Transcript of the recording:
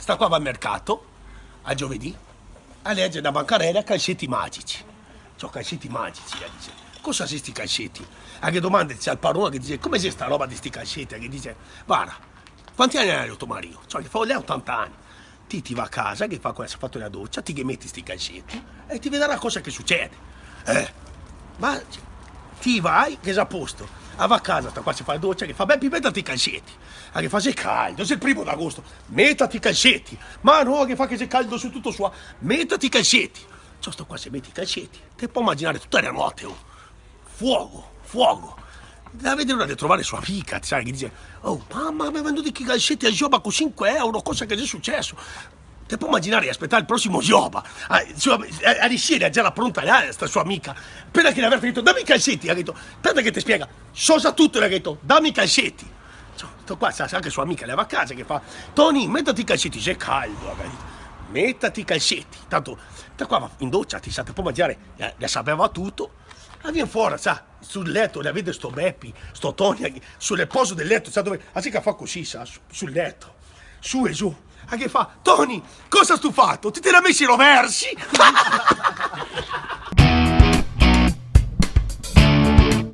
sta qua va al mercato, a giovedì, a leggere da bancarella calcetti magici. C'ho calcetti magici, dice. Cosa sono sti calcetti? A che domanda c'è al parone che dice, come c'è sta roba di sti calcetti? Che dice, guarda, quanti anni hai tuo marito? Cioè, che fa, lei ha 80 anni. Ti va a casa, che fa quando si è fatto la doccia, ti che metti sti calcetti e ti vedrà cosa che succede. Ma ti vai, che è a posto. Va a casa, sta qua si fa la doccia, che fa, beh, mettati i calcetti. Che fa, c'è caldo, c'è il 1° d'agosto, mettati i calcetti. Ma no, che fa che c'è caldo su tutto sua, mettati i calcetti. Cioè, sto qua, se metti i calcetti, te puoi immaginare tutta la notte, oh. Fuoco, fuoco. La vede l'ora di trovare sua amica, sai, che dice, oh, mamma, mi ha venduto i calcetti a Gioba con 5 euro, cosa che è successo? Te puoi immaginare di aspettare il prossimo Gioba, a risiedere già la pronta là, sta sua amica, appena che le aveva detto, dammi i calcetti, ha detto, aspetta che ti spiega, so sa tutto, le ha detto, dammi i calcetti. Sto qua, sa anche sua amica, le va a casa, che fa, Tony, mettati i calcetti, c'è caldo, ha detto. Mettati i calcetti, tanto, te qua va in doccia, ti sa, te puoi immaginare, le sapeva tutto. E viene fuori, sa, sul letto, la vede sto Beppi, sto Tony, sulle poso del letto, sa dove, anzi che fa così, sa, sul letto, su e giù. A che fa, Tony, cosa stu fatto? Ti te la messi i roversi?